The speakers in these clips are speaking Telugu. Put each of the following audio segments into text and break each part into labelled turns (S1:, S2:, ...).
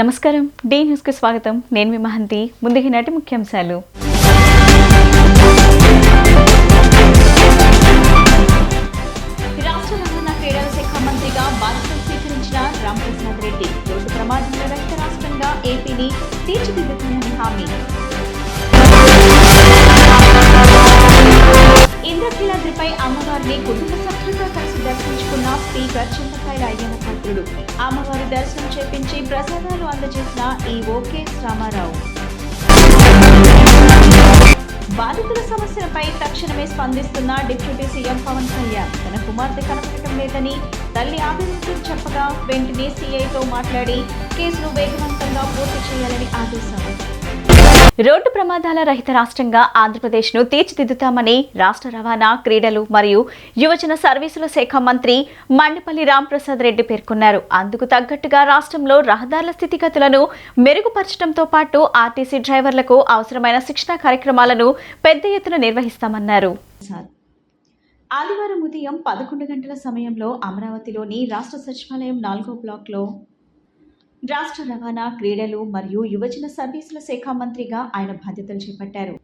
S1: నమస్కారం, డే న్యూస్ కు స్వాగతం. నేను మీ మహంతి. ముందుగా నాటి ముఖ్యాంశాలు. రాష్ట్ర రవాణా క్రీడల శాఖ మంత్రిగా బాధ్యతలు స్వీకరించిన రామప్రసాద్ రెడ్డి రోడ్డు ప్రమాదంలో రహిత రాష్ట్రంగా ఏపీని తీర్చిదిద్దుతానని హామీ. ఇంద్రకీలాద్రిపై అమ్మవారిని కుటుంబ సభ్యులతో కలిసి దర్శించుకున్న స్పీకర్ చింతకాయల అయ్యన్న పాత్రుడు. అమ్మవారి దర్శనం చేపించి ప్రసాదాలు అందజేసిన ఈవో కెఎస్ రామారావు. బాధితుల సమస్యలపై తక్షణమే స్పందిస్తున్న డిప్యూటీ సీఎం పవన్ కళ్యాణ్. తన కుమార్తె కనపడటం లేదని తల్లి అభివృద్ధి చెప్పగా వెంటనే సీఐతో మాట్లాడి కేసును వేగవంతంగా పూర్తి చేయాలని ఆదేశం. రోడ్డు ప్రమాదాల రహిత రాష్ట్రంగా ఆంధ్రప్రదేశ్ను తీర్చిదిద్దుతామని రాష్ట్ర రవాణా, క్రీడలు మరియు యువజన సర్వీసుల శాఖ మంత్రి మండిపల్లి రాంప్రసాద్ రెడ్డి పేర్కొన్నారు. అందుకు తగ్గట్టుగా రాష్ట్రంలో రహదారుల స్థితిగతులను మెరుగుపరచడంతో పాటు ఆర్టీసీ డ్రైవర్లకు అవసరమైన శిక్షణ కార్యక్రమాలను పెద్ద ఎత్తున నిర్వహిస్తామన్నారు. ఆదివారం ఉదయం 11 గంటల సమయంలో అమరావతిలోని రాష్ట్ర సచివాలయం 4వ బ్లాక్లో రాష్ట్ర రవాణా, క్రీడలు మరియు యువజన సర్వీసుల శాఖ మంత్రిగా ఆయన బాధ్యతలు చేపట్టారు.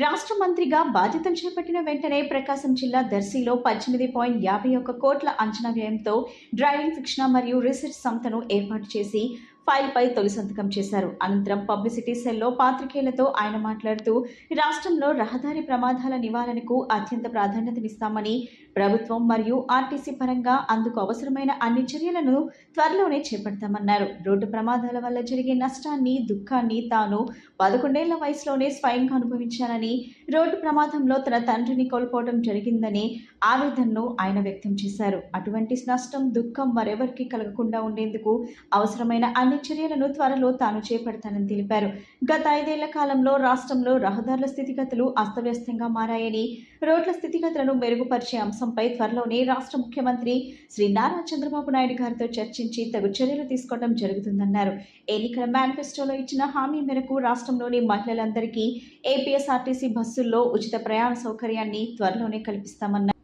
S1: రాష్ట్ర మంత్రిగా బాధ్యతలు చేపట్టిన వెంటనే ప్రకాశం జిల్లా దర్శిలో 18.51 కోట్ల అంచనా వ్యయంతో డ్రైవింగ్ శిక్షణ మరియు రీసెర్చ్ సంస్థను ఏర్పాటు చేసి ఫైల్పై తొలి సంతకం చేశారు. అనంతరం పబ్లిసిటీ సెల్లో పాత్రికేయులతో ఆయన మాట్లాడుతూ రాష్ట్రంలో రహదారి ప్రమాదాల నివారణకు అత్యంత ప్రాధాన్యతనిస్తామని, ప్రభుత్వం మరియు ఆర్టీసీ పరంగా అందుకు అవసరమైన అన్ని చర్యలను త్వరలోనే చేపడతామన్నారు. రోడ్డు ప్రమాదాల వల్ల జరిగే నష్టాన్ని, దుఃఖాన్ని తాను 11 ఏళ్ల వయసులోనే స్వయంగా అనుభవించానని, రోడ్డు ప్రమాదంలో తన తండ్రిని కోల్పోవడం జరిగిందని ఆవేదనను ఆయన వ్యక్తం చేశారు. అటువంటి నష్టం, దుఃఖం మరెవరికి కలగకుండా ఉండేందుకు అవసరమైన అన్ని చర్యలను త్వరలో తాను చేపడతానని తెలిపారు. గత 5 ఏళ్ల కాలంలో రాష్ట్రంలో రహదారుల స్థితిగతులు అస్తవ్యస్తంగా మారాయని, రోడ్ల స్థితిగతులను మెరుగుపరిచే అంశంపై త్వరలోనే రాష్ట్ర ముఖ్యమంత్రి శ్రీ నారా చంద్రబాబు నాయుడు గారితో చర్చించి తగు చర్యలు తీసుకోవడం జరుగుతుందన్నారు. ఎన్నికల మేనిఫెస్టోలో ఇచ్చిన హామీ మేరకు రాష్ట్రంలోని మహిళలందరికీ ఏపీఎస్ఆర్టీసీ బస్సుల్లో ఉచిత ప్రయాణ సౌకర్యాన్ని త్వరలోనే కల్పిస్తామన్నారు.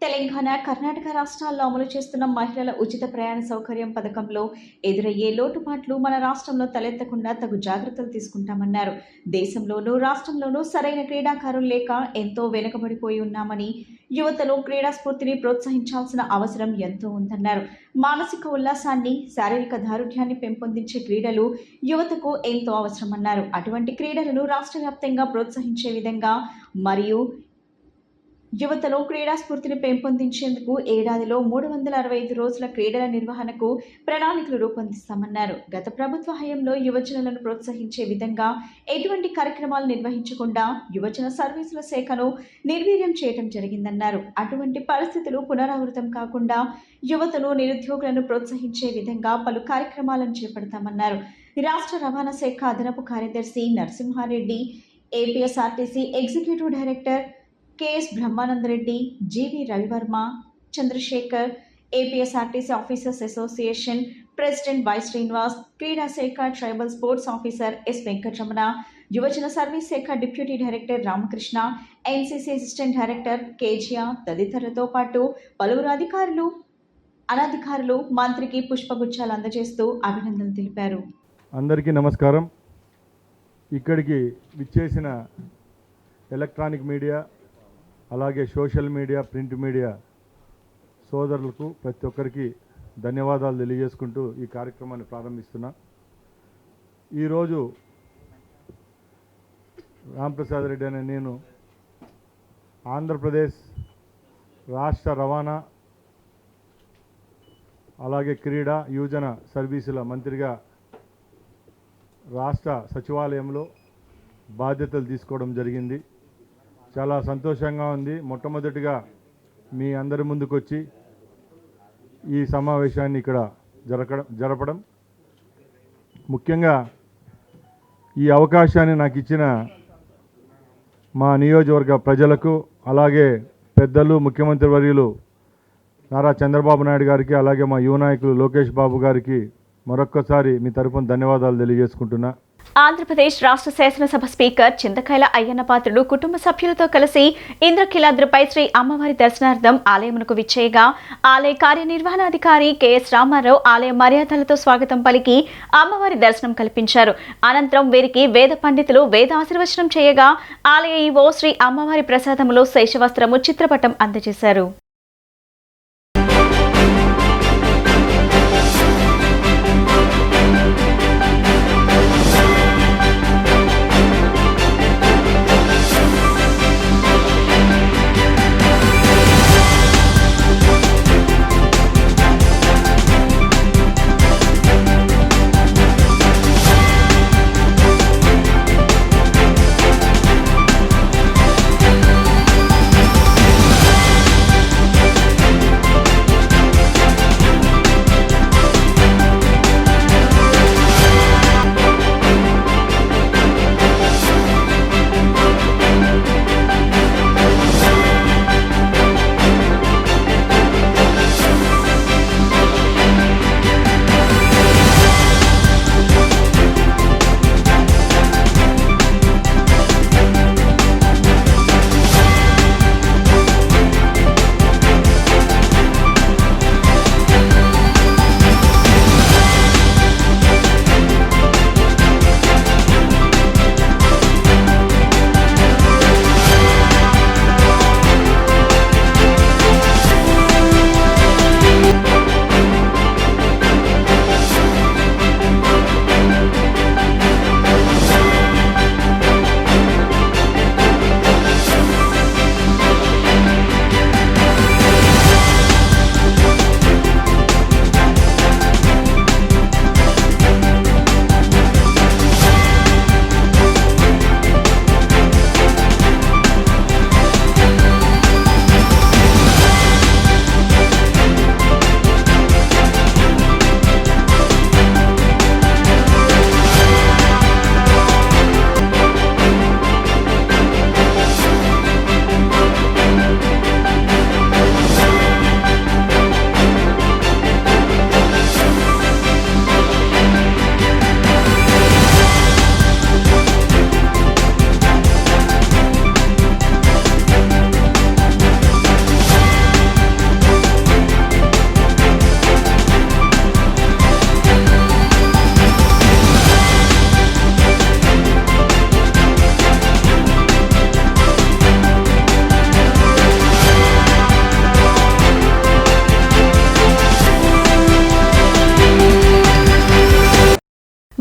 S1: తెలంగాణ, కర్ణాటక రాష్ట్రాల్లో అమలు చేస్తున్న మహిళల ఉచిత ప్రయాణ సౌకర్యం పథకంలో ఎదురయ్యే లోటుపాట్లు మన రాష్ట్రంలో తలెత్తకుండా తగు జాగ్రత్తలు తీసుకుంటామన్నారు. దేశంలోనూ రాష్ట్రంలోనూ సరైన క్రీడాకారులు లేక ఎంతో వెనుకబడిపోయి ఉన్నామని, యువతలో క్రీడా స్ఫూర్తిని ప్రోత్సహించాల్సిన అవసరం ఎంతో ఉందన్నారు. మానసిక ఉల్లాసాన్ని, శారీరక దారుఢ్యాన్ని పెంపొందించే క్రీడలు యువతకు ఎంతో అవసరమన్నారు. అటువంటి క్రీడలను రాష్ట్ర వ్యాప్తంగా ప్రోత్సహించే విధంగా మరియు యువతలో క్రీడా స్ఫూర్తిని పెంపొందించేందుకు ఏడాదిలో 365 రోజుల క్రీడల నిర్వహణకు ప్రణాళికలు రూపొందిస్తామన్నారు. గత ప్రభుత్వ హయాంలో యువజనులను ప్రోత్సహించే విధంగా ఎటువంటి కార్యక్రమాలు నిర్వహించకుండా యువజన సర్వీసుల శాఖను నిర్వీర్యం చేయడం జరిగిందన్నారు. అటువంటి పరిస్థితులు పునరావృతం కాకుండా యువతను, నిరుద్యోగులను ప్రోత్సహించే విధంగా పలు కార్యక్రమాలను చేపడతామన్నారు. రాష్ట్ర రవాణా శాఖ అదనపు కార్యదర్శి Narasimha Reddy, APSRTC executive director KS Brahmananda Reddy, GV Ravi Varma, Chandrashekar, APSRTC officers association president Y Srinivas, క్రీడా శాఖ tribal sports officer S Venkataramana, యువజన సర్వీస్ శాఖ deputy director Ramakrishna, NCC assistant director Kezia తదితరులతో పాటు పలువురు అధికారులు, అనధికారులు మంత్రికి పుష్పగుచ్చాలు అందజేస్తూ అభినందనలు తెలిపారు.
S2: అందరికీ నమస్కారం. ఇక్కడికి విచ్చేసిన ఎలక్ట్రానిక్ మీడియా, అలాగే సోషల్ మీడియా, ప్రింట్ మీడియా సోదరులకు ప్రతి ఒక్కరికి ధన్యవాదాలు తెలియజేసుకుంటూ ఈ కార్యక్రమాన్ని ప్రారంభిస్తున్నా. ఈరోజు రాంప్రసాద్ రెడ్డి అనే నేను ఆంధ్రప్రదేశ్ రాష్ట్ర రవాణా, అలాగే క్రీడా, యువజన సర్వీసుల మంత్రిగా రాష్ట్ర సచివాలయంలో బాధ్యతలు తీసుకోవడం జరిగింది. చాలా సంతోషంగా ఉంది. మొట్టమొదటిగా మీ అందరి ముందుకు వచ్చి ఈ సమావేశాన్ని ఇక్కడ జరపడం, ముఖ్యంగా ఈ అవకాశాన్ని నాకు ఇచ్చిన మా నియోజకవర్గ ప్రజలకు, అలాగే పెద్దలు, ముఖ్యమంత్రి వర్యులు నారా చంద్రబాబు నాయుడు గారికి, అలాగే మా యువ నాయకులు లోకేష్ బాబు గారికి మరొక్కసారి మీ తరఫున ధన్యవాదాలు తెలియజేసుకుంటున్నా.
S1: ఆంధ్రప్రదేశ్ రాష్ట్ర శాసనసభ స్పీకర్ చింతకాయల అయ్యన్న పాత్రుడు కుటుంబ సభ్యులతో కలిసి ఇంద్రకీలాద్రిపై శ్రీ అమ్మవారి దర్శనార్థం ఆలయమునకు విచ్చేయగా ఆలయ కార్యనిర్వహణాధికారి కెఎస్ రామారావు ఆలయ మర్యాదలతో స్వాగతం పలికి అమ్మవారి దర్శనం కల్పించారు. అనంతరం వీరికి వేద పండితులు వేద ఆశీర్వచనం చేయగా ఆలయ ఈవో శ్రీ అమ్మవారి ప్రసాదములో శేషవస్త్రము చిత్రపటం అందజేశారు.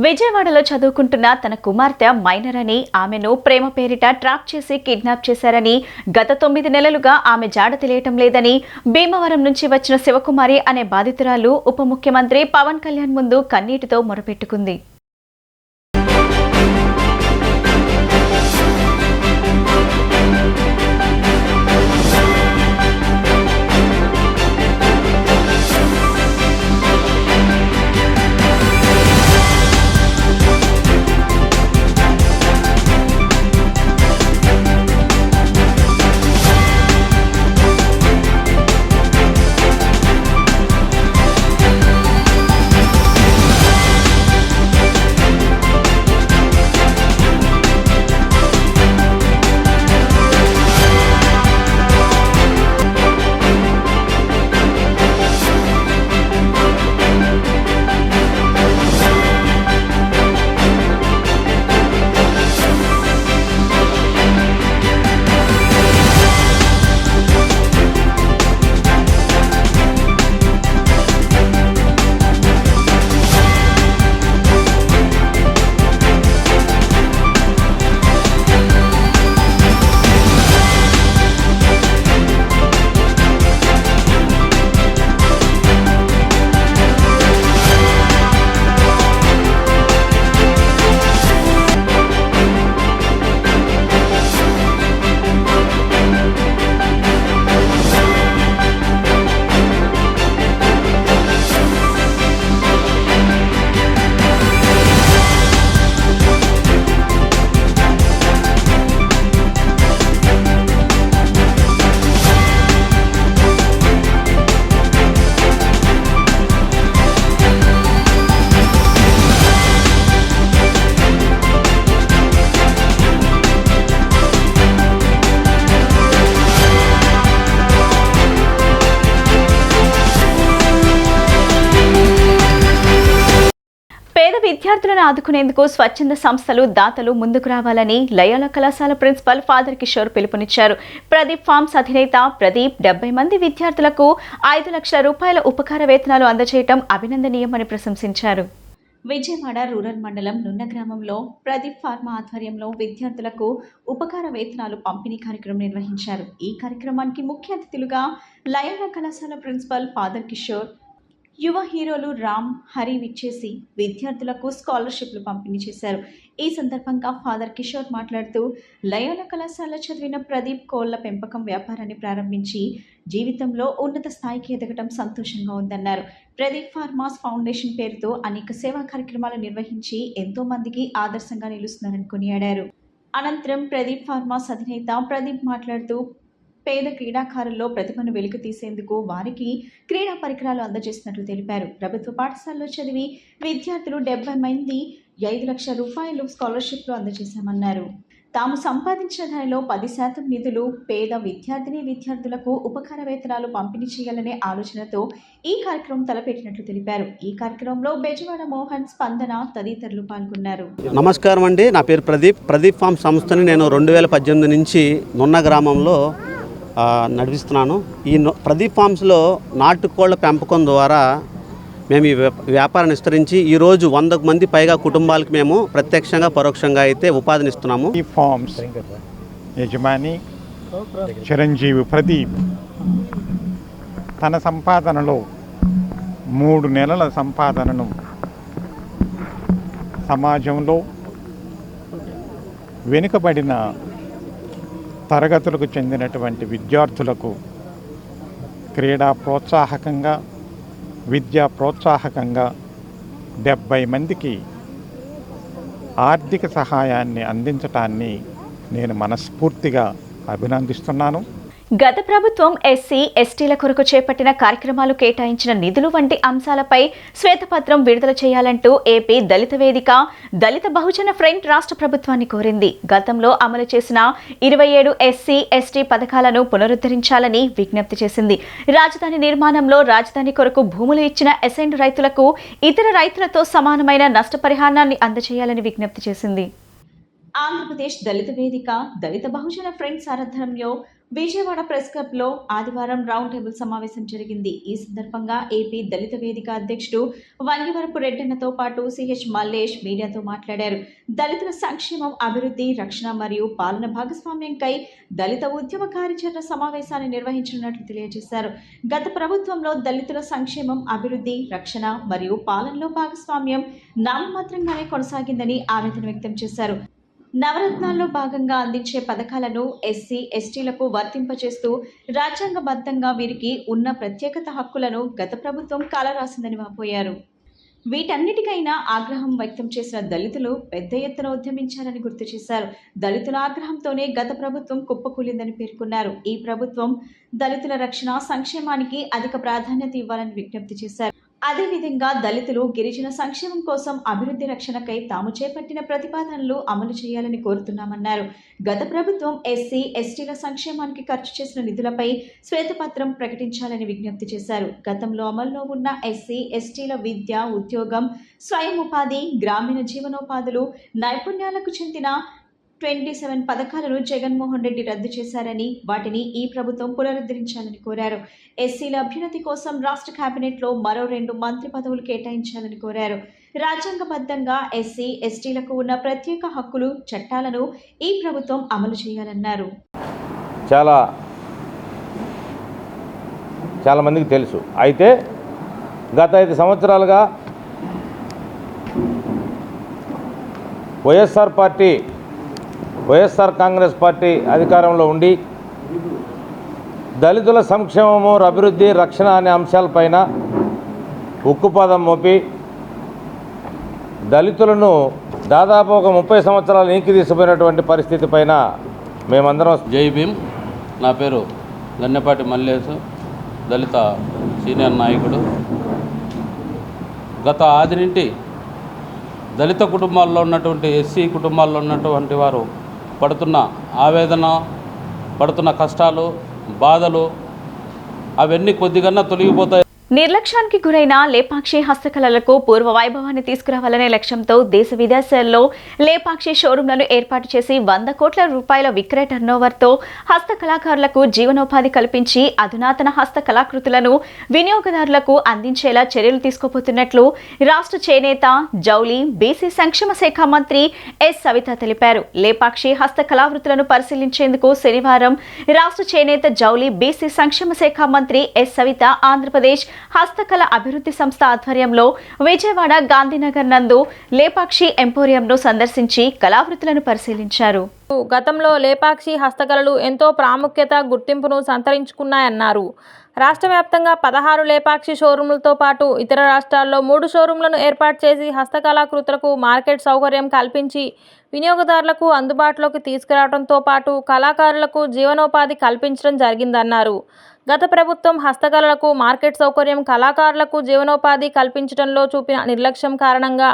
S1: విజయవాడలో చదువుకుంటున్న తన కుమార్తె మైనర్ అని ఆమెను ప్రేమ పేరిట ట్రాప్ చేసి కిడ్నాప్ చేశారని గత 9 నెలలుగా ఆమె జాడ తెలియటం లేదని భీమవరం నుంచి వచ్చిన శివకుమారి అనే బాధితురాలు ఉప ముఖ్యమంత్రి పవన్ కళ్యాణ్ ముందు కన్నీటితో మొరపెట్టుకుంది. విద్యార్థులను ఆదుకునేందుకు స్వచ్ఛంద సంస్థలు దాతలు ముందుకు రావాలని లయోలా కళాశాల ప్రిన్సిపల్ ఫాదర్ కిషోర్ పిలుపునిచ్చారు. ప్రదీప్ ఫార్మ్స్ అధినేత ప్రదీప్ 70 మంది విద్యార్థులకు 5 లక్షల రూపాయల ఉపకార వేతనాలు అందజేయడం అభినందనీయమని ప్రశంసించారు. విజయవాడ రూరల్ మండలం నున్న గ్రామంలో ప్రదీప్ ఫార్మా ఆధ్వర్యంలో విద్యార్థులకు ఉపకార వేతనాలు పంపిణీ కార్యక్రమం నిర్వహించారు. ఈ కార్యక్రమానికి ముఖ్య అతిథులుగా లయోలా కళాశాల ప్రిన్సిపల్ ఫాదర్ కిషోర్, యువ హీరోలు రామ్, హరి విచ్చేసి విద్యార్థులకు స్కాలర్షిప్లు పంపిణీ చేశారు. ఈ సందర్భంగా ఫాదర్ కిషోర్ మాట్లాడుతూ లయోలా కళాశాల చదివిన ప్రదీప్ కోళ్ల పెంపకం వ్యాపారాన్ని ప్రారంభించి జీవితంలో ఉన్నత స్థాయికి ఎదగడం సంతోషంగా ఉందన్నారు. ప్రదీప్ ఫార్మాస్ ఫౌండేషన్ పేరుతో అనేక సేవా కార్యక్రమాలు నిర్వహించి ఎంతో మందికి ఆదర్శంగా నిలుస్తున్నారని కొనియాడారు. అనంతరం ప్రదీప్ ఫార్మాస్ అధినేత ప్రదీప్ మాట్లాడుతూ పేద క్రీడాకారుల్లో ప్రతిభను వెలికి తీసేందుకు వారికి క్రీడా పరికరాలు అందజేసినట్లు తెలిపారు. ప్రభుత్వ పాఠశాలలో చదివి విద్యార్థులు 70 మంది 5 లక్షల రూపాయలు స్కాలర్షిప్లు అందజేశామన్నారు. తాము సంపాదించిన దానిలో 10% నిధులు పేద విద్యార్థులకు ఉపకార వేతనాలు పంపిణీ చేయాలనే ఆలోచనతో ఈ కార్యక్రమం తలపెట్టినట్లు తెలిపారు. ఈ కార్యక్రమంలో బెజవాడ మోహన్, స్పందన తదితరులు పాల్గొన్నారు.
S3: నమస్కారం అండి, నా పేరు ప్రదీప్ ఫార్మ్ సంస్థని నేను 2018 నుంచి నున్న గ్రామంలో నడిపిస్తున్నాను. ఈ ప్రదీప్ ఫార్మ్స్లో నాటుకోళ్ల పెంపకం ద్వారా మేము ఈ వ్యాపారాన్ని విస్తరించి ఈరోజు 100 మంది పైగా కుటుంబాలకు మేము ప్రత్యక్షంగా పరోక్షంగా అయితే ఉపాధినిస్తున్నాము.
S4: ఈ ఫార్మ్స్ యజమాని చిరంజీవి ప్రదీప్ తన సంపాదనలో 3 నెలల సంపాదనను సమాజంలో వెనుకబడిన తరగతులకు చెందినటువంటి విద్యార్థులకు క్రీడా ప్రోత్సాహకంగా, విద్యా ప్రోత్సాహకంగా 70 మందికి ఆర్థిక సహాయాన్ని అందించటాన్ని నేను మనస్ఫూర్తిగా అభినందిస్తున్నాను.
S1: గత ప్రభుత్వం ఎస్సీ, ఎస్టీల కొరకు చేపట్టిన కార్యక్రమాలు కేటాయించిన నిధులు వంటి అంశాలపై శ్వేతపత్రం విడుదల చేయాలంటూ ఏపీ దళిత వేదిక, దళిత బహుజన ఫ్రంట్ రాష్ట్ర ప్రభుత్వాన్ని కోరింది. గతంలో అమలు చేసిన 27 ఎస్సీ, ఎస్టీ పథకాలను పునరుద్ధరించాలని విజ్ఞప్తి చేసింది. రాజధాని నిర్మాణంలో రాజధాని కొరకు భూములు ఇచ్చిన అసైన్డ్ రైతులకు ఇతర రైతులతో సమానమైన నష్టపరిహారాన్ని అందజేయాలని విజ్ఞప్తి చేసింది. ఆంధ్రప్రదేశ్ దళిత వేదిక, దళిత బహుజన ఫ్రంట్ సారథ్యంలో విజయవాడ ప్రెస్ క్లబ్లో ఆదివారం రౌండ్ టేబుల్ సమావేశం జరిగింది. ఈ సందర్భంగా ఏపీ దళిత వేదిక అధ్యక్షుడు వంగివరపు రెడ్డన్నతో పాటు సిహెచ్ మల్లేష్ మీడియాతో మాట్లాడారు. దళితుల సంక్షేమం, అభివృద్ధి, రక్షణ మరియు పాలన భాగస్వామ్యంకై దళిత ఉద్యమ కార్యాచరణ సమావేశాన్ని నిర్వహించనున్నట్లు తెలియజేశారు. గత ప్రభుత్వంలో దళితుల సంక్షేమం, అభివృద్ధి, రక్షణ మరియు పాలనలో భాగస్వామ్యం నామమాత్రంగానే కొనసాగిందని ఆవేదన వ్యక్తం చేశారు. నవరత్నాల్లో భాగంగా అందించే పథకాలను ఎస్సీ, ఎస్టీలకు వర్తింపచేస్తూ రాజ్యాంగబద్ధంగా వీరికి ఉన్న ప్రత్యేకత హక్కులను గత ప్రభుత్వం కాలరాసిందని వాపోయారు. వీటన్నిటికైనా ఆగ్రహం వ్యక్తం చేసిన దళితులు పెద్ద ఎత్తున ఉద్యమించారని గుర్తు చేశారు. దళితుల ఆగ్రహంతోనే గత ప్రభుత్వం కుప్పకూలిందని పేర్కొన్నారు. ఈ ప్రభుత్వం దళితుల రక్షణ, సంక్షేమానికి అధిక ప్రాధాన్యత ఇవ్వాలని విజ్ఞప్తి చేశారు. అదేవిధంగా దళితులు, గిరిజన సంక్షేమం కోసం అభివృద్ధి, రక్షణకై తాము చేపట్టిన ప్రతిపాదనలు అమలు చేయాలని కోరుతున్నామన్నారు. గత ప్రభుత్వం ఎస్సీ, ఎస్టీల సంక్షేమానికి ఖర్చు చేసిన నిధులపై శ్వేతపత్రం ప్రకటించాలని విజ్ఞప్తి చేశారు. గతంలో అమల్లో ఉన్న ఎస్సీ, ఎస్టీల విద్య, ఉద్యోగం, స్వయం ఉపాధి, గ్రామీణ జీవనోపాధులు, నైపుణ్యాలకు చెందిన 27 పథకాలను జగన్మోహన్ రెడ్డి రద్దు చేశారని, వాటిని ఈ ప్రభుత్వం పునరుద్ధరించాలని కోరారు. ఎస్సీల అభ్యున్నతి కోసం రాష్ట్ర కేబినెట్లో మరో 2 మంత్రి పదవులు కేటాయించాలని కోరారు. రాజ్యాంగబద్ధంగా ఎస్సీ, ఎస్టీలకు ఉన్న ప్రత్యేక హక్కులు, చట్టాలను ఈ ప్రభుత్వం అమలు చేయాలన్నారు.
S5: చాలా మందికి తెలుసు. అయితే గత 5 సంవత్సరాలుగా వైఎస్ఆర్ కాంగ్రెస్ పార్టీ అధికారంలో ఉండి దళితుల సంక్షేమము, అభివృద్ధి, రక్షణ అనే అంశాలపైన ఉక్కుపాదం మోపి దళితులను దాదాపు ఒక 30 సంవత్సరాలు నీకి తీసిపోయినటువంటి పరిస్థితి పైన మేమందరం.
S6: జై భీమ్. నా పేరు గన్నెపాటి మల్లేసు, దళిత సీనియర్ నాయకుడు. గత ఆది నుండి దళిత కుటుంబాల్లో ఉన్నటువంటి, ఎస్సీ కుటుంబాల్లో ఉన్నటువంటి వారు పడుతున్న ఆవేదన, పడుతున్న కష్టాలు, బాధలు అవన్నీ కొద్దిగా తొలగిపోతాయి.
S1: నిర్లక్ష్యానికి గురైన లేపాక్షి హస్తకళలకు పూర్వ వైభవాన్ని తీసుకురావాలనే లక్ష్యంతో దేశ విదేశాల్లో లేపాక్షి షోరూంలను ఏర్పాటు చేసి 100 కోట్ల రూపాయల విక్రయ టర్నోవర్తో హస్తకళాకారులకు జీవనోపాధి కల్పించి అధునాతన హస్తకళాకృతులను వినియోగదారులకు అందించేలా చర్యలు తీసుకోబోతున్నట్లు రాష్ట్ర చేనేత జౌలి బీసీ సంక్షేమ శాఖ మంత్రి ఎస్ సవిత తెలిపారు. లేపాక్షి హస్తకళావృతులను పరిశీలించేందుకు శనివారం రాష్ట్ర చేనేత జౌలి బీసీ సంక్షేమ శాఖ మంత్రి ఎస్ సవిత ఆంధ్రప్రదేశ్ హస్తకళ అభివృద్ధి సంస్థ ఆధ్వర్యంలో విజయవాడ గాంధీనగర్ నందు లేపాక్షి ఎంపోరియంను సందర్శించి కళావృతులను పరిశీలించారు.
S7: గతంలో లేపాక్షి హస్తకళలు ఎంతో ప్రాముఖ్యత గుర్తింపును సంతరించుకున్నాయన్నారు. రాష్ట్ర వ్యాప్తంగా 16 లేపాక్షి షోరూంలతో పాటు ఇతర రాష్ట్రాల్లో 3 షోరూంలను ఏర్పాటు చేసి హస్తకళాకృతులకు మార్కెట్ సౌకర్యం కల్పించి వినియోగదారులకు అందుబాటులోకి తీసుకురావడంతో పాటు కళాకారులకు జీవనోపాధి కల్పించడం జరిగిందన్నారు. గత ప్రభుత్వం హస్తకళలకు మార్కెట్ సౌకర్యం, కళాకారులకు జీవనోపాధి కల్పించడంలో చూపిన నిర్లక్ష్యం కారణంగా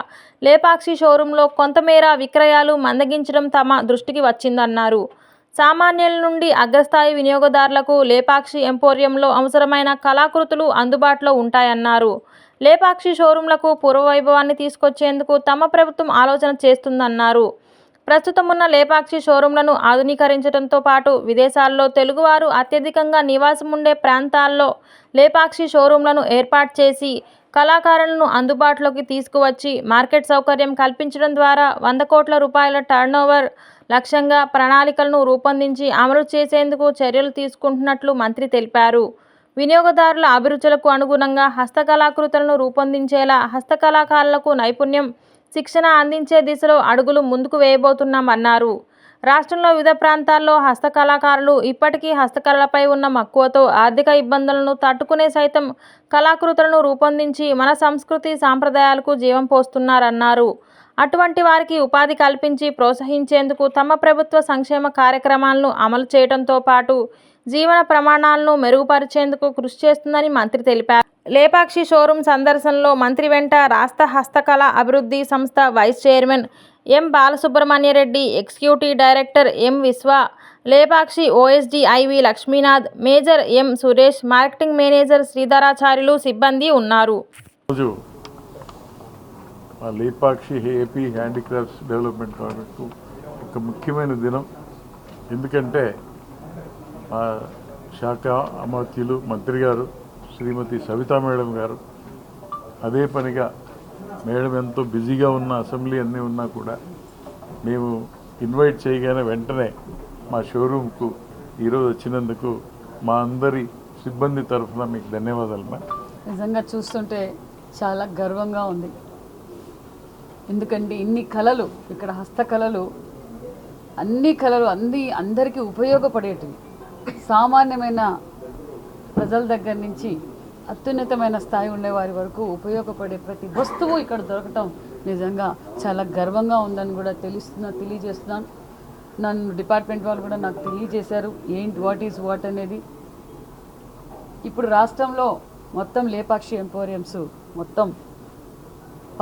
S7: లేపాక్షి షోరూంలో కొంతమేర విక్రయాలు మందగించడం తమ దృష్టికి వచ్చిందన్నారు. సామాన్యుల నుండి అగ్రస్థాయి వినియోగదారులకు లేపాక్షి ఎంపోరియంలో అవసరమైన కళాకృతులు అందుబాటులో ఉంటాయన్నారు. లేపాక్షి షోరూంలకు పూర్వవైభవాన్ని తీసుకొచ్చేందుకు తమ ప్రభుత్వం ఆలోచన చేస్తుందన్నారు. ప్రస్తుతం ఉన్న లేపాక్షి షోరూంలను ఆధునీకరించడంతో పాటు విదేశాల్లో తెలుగువారు అత్యధికంగా నివాసం ఉండే ప్రాంతాల్లో లేపాక్షి షోరూంలను ఏర్పాటు చేసి కళాకారులను అందుబాటులోకి తీసుకువచ్చి మార్కెట్ సౌకర్యం కల్పించడం ద్వారా 100 కోట్ల రూపాయల టర్నోవర్ లక్ష్యంగా ప్రణాళికలను రూపొందించి అమలు చేసేందుకు చర్యలు తీసుకుంటున్నట్లు మంత్రి తెలిపారు. వినియోగదారుల అభిరుచులకు అనుగుణంగా హస్తకళాకృతులను రూపొందించేలా హస్తకళాకారులకు నైపుణ్యం, శిక్షణ అందించే దిశలో అడుగులు ముందుకు వేయబోతున్నామన్నారు. రాష్ట్రంలో వివిధ ప్రాంతాల్లో హస్తకళాకారులు ఇప్పటికీ హస్తకళలపై ఉన్న మక్కువతో ఆర్థిక ఇబ్బందులను తట్టుకునే సైతం కళాకృతులను రూపొందించి మన సంస్కృతి సాంప్రదాయాలకు జీవం పోస్తున్నారన్నారు. అటువంటి వారికి ఉపాధి కల్పించి ప్రోత్సహించేందుకు తమ ప్రభుత్వ సంక్షేమ కార్యక్రమాలను అమలు చేయడంతో పాటు జీవన ప్రమాణాలను మెరుగుపరిచేందుకు కృషి చేస్తుందని మంత్రి తెలిపారు. లేపాక్షి షోరూం సందర్శనలో మంత్రి వెంట రాష్ట్ర హస్తకళ అభివృద్ధి సంస్థ vice chairman M Balasubrahmanya Reddy, executive director M Vishwa, Lepakshi OSD IV Lakshminath, major M Suresh, marketing manager Sridharacharyulu, సిబ్బంది ఉన్నారు.
S8: Lepakshi AP handicrafts development project ఒక ముఖ్యమైన దినం. ఎందుకంటే మా శాఖ అమాత్యులు మంత్రి గారు శ్రీమతి సవితా మేడం గారు అదే పనిగా మేడం ఎంతో బిజీగా ఉన్న అసెంబ్లీ అన్నీ ఉన్నా కూడా మేము ఇన్వైట్ చేయగానే వెంటనే మా షోరూమ్కు ఈరోజు వచ్చినందుకు మా అందరి సిబ్బంది తరఫున మీకు ధన్యవాదాలు.
S9: నిజంగా చూస్తుంటే చాలా గర్వంగా ఉంది. ఎందుకంటే ఇన్ని కళలు ఇక్కడ హస్తకళలు అన్ని కళలు అందరికీ ఉపయోగపడేటివి. సామాన్యమైన ప్రజల దగ్గర నుంచి అత్యున్నతమైన స్థాయి ఉండే వారి వరకు ఉపయోగపడే ప్రతి వస్తువు ఇక్కడ దొరకటం నిజంగా చాలా గర్వంగా ఉందని కూడా తెలియజేస్తున్నాను. నన్ను డిపార్ట్మెంట్ వాళ్ళు కూడా నాకు తెలియజేశారు వాట్ ఈజ్ వాట్ అనేది. ఇప్పుడు రాష్ట్రంలో మొత్తం లేపాక్షి ఎంపోరియంస్ మొత్తం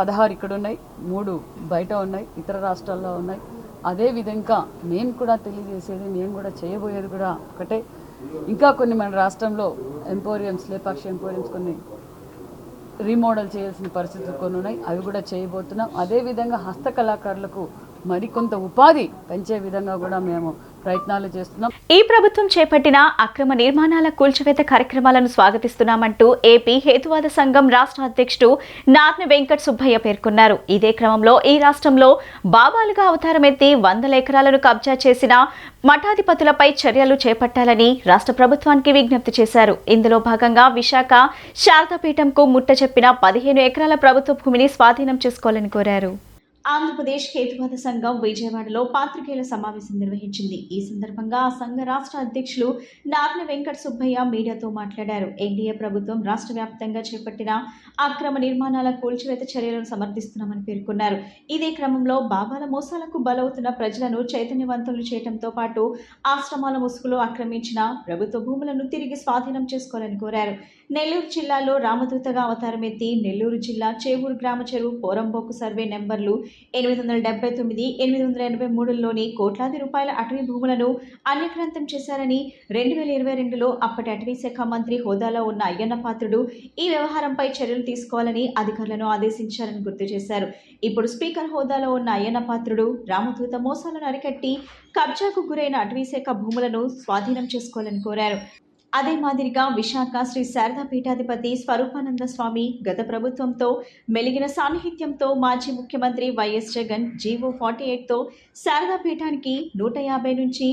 S9: 16 ఇక్కడ ఉన్నాయి, 3 బయట ఉన్నాయి, ఇతర రాష్ట్రాల్లో ఉన్నాయి. అదేవిధంగా నేను కూడా తెలియజేసేది, నేను కూడా చేయబోయేది కూడా ఒకటే, ఇంకా కొన్ని మన రాష్ట్రంలో లేపాక్షి ఎంపోరియంస్ కొన్ని రీమోడల్ చేయాల్సిన పరిస్థితులు కొన్ని ఉన్నాయి, అవి కూడా చేయబోతున్నాం. అదేవిధంగా హస్తకళాకారులకు మరికొంత ఉపాధి పెంచే విధంగా కూడా మేము ప్రయత్నాలు చేస్తున్నాం.
S1: ఈ ప్రభుత్వం చేపట్టిన అక్రమ నిర్మాణాల కూల్చివేత కార్యక్రమాలను స్వాగతిస్తున్నామంటూ ఏపీ హేతువాద సంఘం రాష్ట్ర అధ్యక్షుడు నార్న వెంకట సుబ్బయ్య పేర్కొన్నారు. ఇదే క్రమంలో ఈ రాష్ట్రంలో బాబాలుగా అవతారమెత్తి 100 ఎకరాలను కబ్జా చేసిన మఠాధిపతులపై చర్యలు చేపట్టాలని రాష్ట్ర ప్రభుత్వానికి విజ్ఞప్తి చేశారు. ఇందులో భాగంగా విశాఖ శారదాపీఠంకు ముట్ట చెప్పిన 15 ఎకరాల ప్రభుత్వ భూమిని స్వాధీనం చేసుకోవాలని కోరారు. ఆంధ్రప్రదేశ్ హేతువాద సంఘం విజయవాడలో పాత్రికేయుల సమావేశం నిర్వహించింది. ఈ సందర్భంగా ఆ సంఘ రాష్ట్ర అధ్యక్షులు నార్న వెంకట సుబ్బయ్య మీడియాతో మాట్లాడారు. ఎన్డీఏ ప్రభుత్వం రాష్ట్ర వ్యాప్తంగా చేపట్టిన అక్రమ నిర్మాణాల కూల్చివేత చర్యలను సమర్థిస్తున్నామని పేర్కొన్నారు. ఇదే క్రమంలో బాబాల మోసాలకు బలవుతున్న ప్రజలను చైతన్యవంతులు చేయడంతో పాటు ఆశ్రమాల ముసుగులో ఆక్రమించిన ప్రభుత్వ భూములను తిరిగి స్వాధీనం చేసుకోవాలని కోరారు. నెల్లూరు జిల్లాలో రామదూతగా అవతారమెత్తి నెల్లూరు జిల్లా చేవూరు గ్రామ చెరువు పోరంబోకు సర్వే నెంబర్లు 879, 883లోని కోట్లాది రూపాయల అటవీ భూములను అన్యక్రాంతం చేశారని 2022లో అప్పటి అటవీ శాఖ మంత్రి హోదాలో ఉన్న అయ్యన్న పాత్రుడు ఈ వ్యవహారంపై చర్యలు తీసుకోవాలని అధికారులను ఆదేశించారని గుర్తు చేశారు. ఇప్పుడు స్పీకర్ హోదాలో ఉన్న అయ్యన్న పాత్రుడు రామదూత మోసాలను అరికట్టి కబ్జాకు గురైన అటవీశాఖ భూములను స్వాధీనం చేసుకోవాలని కోరారు. అదే మాదిరిగా విశాఖ శ్రీ శారదా పీఠాధిపతి స్వరూపానంద స్వామి గత ప్రభుత్వంతో మెలిగిన సాన్నిహిత్యంతో మాజీ ముఖ్యమంత్రి వైఎస్ జగన్ జీవో 48తో శారదా పీఠానికి 150 నుంచి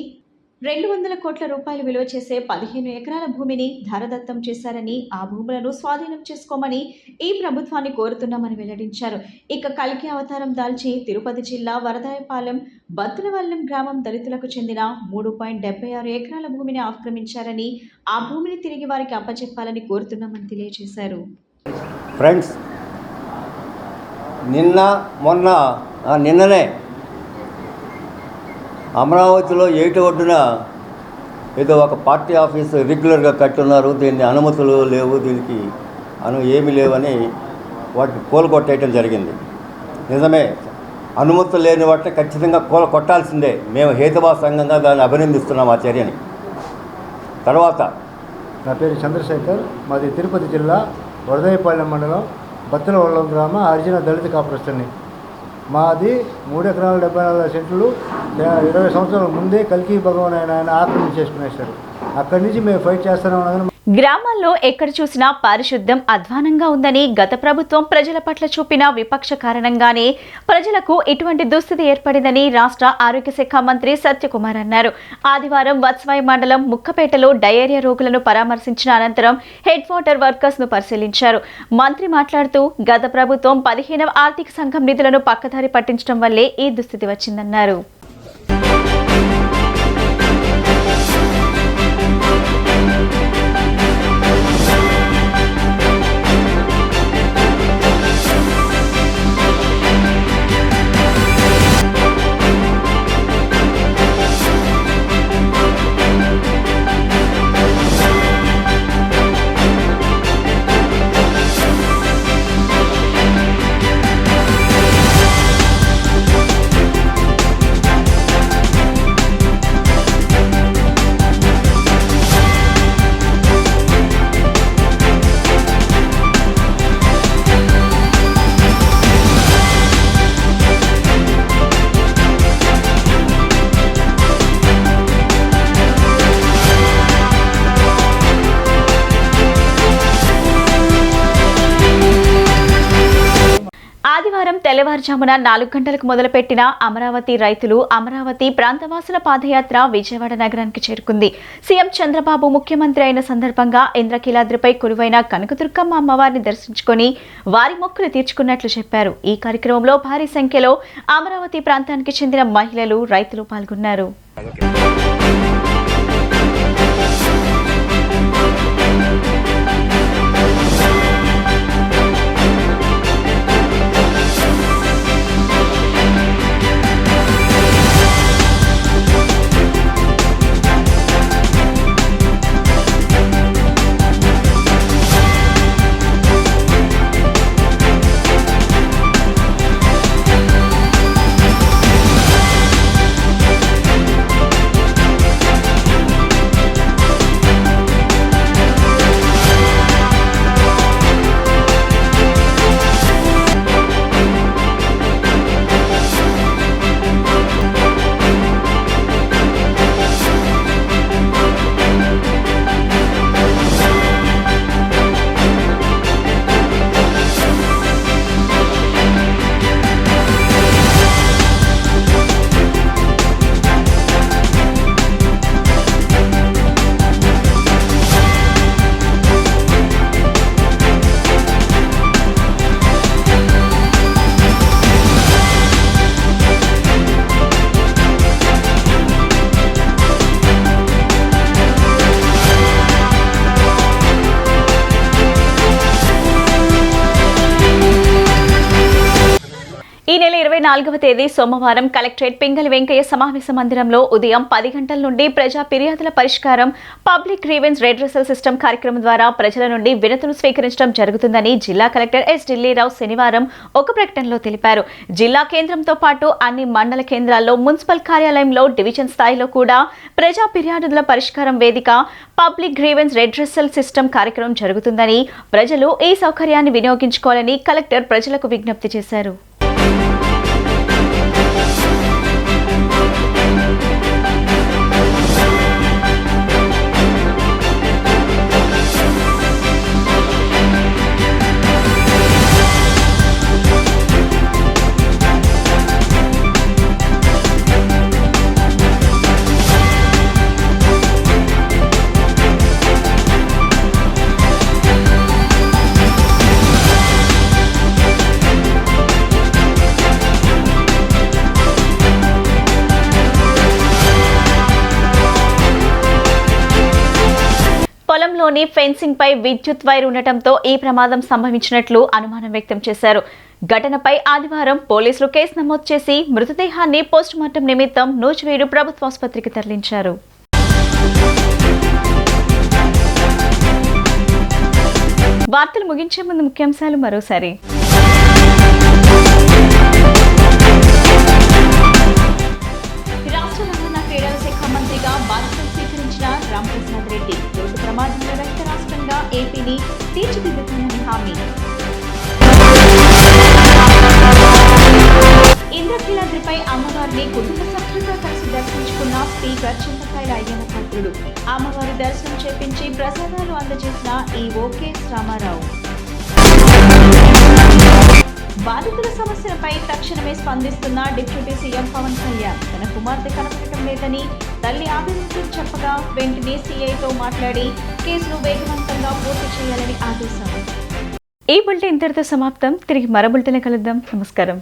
S1: 200 కోట్ల రూపాయలు విలువ చేసే 15 ఎకరాల భూమిని ధారదత్తం చేశారని, ఆ భూములను స్వాధీనం చేసుకోమని ఈ ప్రభుత్వాన్ని కోరుతున్నామని వెల్లడించారు. ఇక కల్కి అవతారం దాల్చి తిరుపతి జిల్లా వరదాయపాలెం బత్తులవల్లెం గ్రామం దళితులకు చెందిన 3.76 ఎకరాల భూమిని ఆక్రమించారని, ఆ భూమిని తిరిగి వారికి అప్పచెప్పాలని కోరుతున్నామని తెలియజేశారు.
S10: ఫ్రెండ్స్, నిన్ననే అమరావతిలో ఏటి ఒడ్డున ఏదో ఒక పార్టీ ఆఫీసు రెగ్యులర్గా కట్టున్నారు, దీన్ని అనుమతులు లేవు, దీనికి ఏమీ లేవని వాటిని కూలగొట్టేయటం జరిగింది. నిజమే, అనుమతులు లేని వాటిని ఖచ్చితంగా కొట్టాల్సిందే. మేము హేతువా సంఘంగా దాన్ని అభినందిస్తున్నాం ఆ చర్యని. తర్వాత
S11: నా పేరు చంద్రశేఖర్, మాది తిరుపతి జిల్లా వరదాయపాలెం మండలం బత్తులవల్లం గ్రామ హరిజన దళిత కాపురస్తుని. మాది 3 ఎకరాల 74 సెంట్లు 20 సంవత్సరాల ముందే కల్కి భగవాన్ ఆయన ఆక్రమించేసుకునేసారు. అక్కడి నుంచి మేము ఫైట్ చేస్తున్నాం.
S1: గ్రామాల్లో ఎక్కడ చూసినా పారిశుద్ధ్యం అధ్వానంగా ఉందని, గత ప్రభుత్వం ప్రజల పట్ల చూపిన విపక్ష కారణంగానే ప్రజలకు ఇటువంటి దుస్థితి ఏర్పడిందని రాష్ట్ర ఆరోగ్య శాఖ మంత్రి సత్యకుమార్ అన్నారు. ఆదివారం వత్సవాయి మండలం ముక్కపేటలో డయేరియా రోగులను పరామర్శించిన అనంతరం హెడ్ వాటర్ వర్కర్స్ ను పరిశీలించారు. మంత్రి మాట్లాడుతూ గత ప్రభుత్వం 15వ ఆర్థిక సంఘం నిధులను పక్కదారి పట్టించడం వల్లే ఈ దుస్థితి వచ్చిందన్నారు. ఆదివారం తెల్లవారుజామున 4 గంటలకు మొదలుపెట్టిన అమరావతి రైతులు అమరావతి ప్రాంతవాసుల పాదయాత్ర విజయవాడ నగరానికి చేరుకుంది. సీఎం చంద్రబాబు ముఖ్యమంత్రి అయిన సందర్భంగా ఇంద్రకీలాద్రిపై కొలువైన కనకదుర్గమ్మ అమ్మవారిని దర్శించుకొని వారి మొక్కులు తీర్చుకున్నట్లు చెప్పారు. ఈ కార్యక్రమంలో భారీ సంఖ్యలో అమరావతి ప్రాంతానికి చెందిన మహిళలు, రైతులు పాల్గొన్నారు. 24వ తేదీ సోమవారం కలెక్టరేట్ పింగళి వెంకయ్య సమావేశ మందిరంలో ఉదయం 10 గంటల నుండి ప్రజా ఫిర్యాదుల పరిష్కారం పబ్లిక్ గ్రీవెన్స్ రెడ్రెసల్ సిస్టమ్ కార్యక్రమం ద్వారా ప్రజల నుండి వినతులు స్వీకరించడం జరుగుతుందని జిల్లా కలెక్టర్ ఎస్ ఢిల్లీరావు శనివారం ఒక ప్రకటనలో తెలిపారు. జిల్లా కేంద్రంతో పాటు అన్ని మండల కేంద్రాల్లో మున్సిపల్ కార్యాలయంలో డివిజన్ స్థాయిలో కూడా ప్రజా ఫిర్యాదుల పరిష్కారం వేదిక పబ్లిక్ గ్రీవెన్స్ రెడ్రెసల్ సిస్టమ్ కార్యక్రమం జరుగుతుందని ప్రజలు ఈ సౌకర్యాన్ని వినియోగించుకోవాలని కలెక్టర్ ప్రజలకు విజ్ఞప్తి చేశారు. పొలంలోని ఫెన్సింగ్ పై విద్యుత్ వైర్ ఉండటంతో ఈ ప్రమాదం సంభవించినట్లు అనుమానం వ్యక్తం చేశారు. ఘటనపై ఆదివారం పోలీసులు కేసు నమోదు చేసి మృతదేహాన్ని పోస్టుమార్టం నిమిత్తం నూజివీడు ప్రభుత్వ ఆసుపత్రికి తరలించారు. వార్తలు ముగించే ముందు ముఖ్యాంశాలు మరోసారి. రాష్ట్ర రవాణా క్రీడల శాఖ మంత్రిగా బాధ్యతలు స్వీకరించిన రామప్రసాద్ రెడ్డి రోడ్డు ప్రమాదంలో రహిత రాష్ట్రంగా ఏపీని తీర్చిదిద్దుతానని హామీ. ఇంద్రకీలాద్రిపై అమ్మవారిని కుటుంబ సభ్యులతో కలిసి దర్శించుకున్న స్పీకర్ చింతకాయల అయ్యన్న పాత్రుడు. అమ్మవారి దర్శనం చేపించి ప్రసాదాలు అందజేసిన ఈవో కెఎస్ రామారావు. బాధితుల సమస్యలపై తక్షణమే స్పందిస్తున్న డిప్యూటీ సీఎం పవన్ కళ్యాణ్. తన కుమార్తె కనపడటం లేదని తల్లి ఆవేదనతో చెప్పగా వెంటనే సీఐతో మాట్లాడి కేసును వేగవంతంగా పూర్తి చేయాలని ఆదేశాలు. ఈ బులెటిన్ ఇంతటితో సమాప్తం. తిరిగి మరో బులెటిన్ కలుద్దాం. నమస్కారం.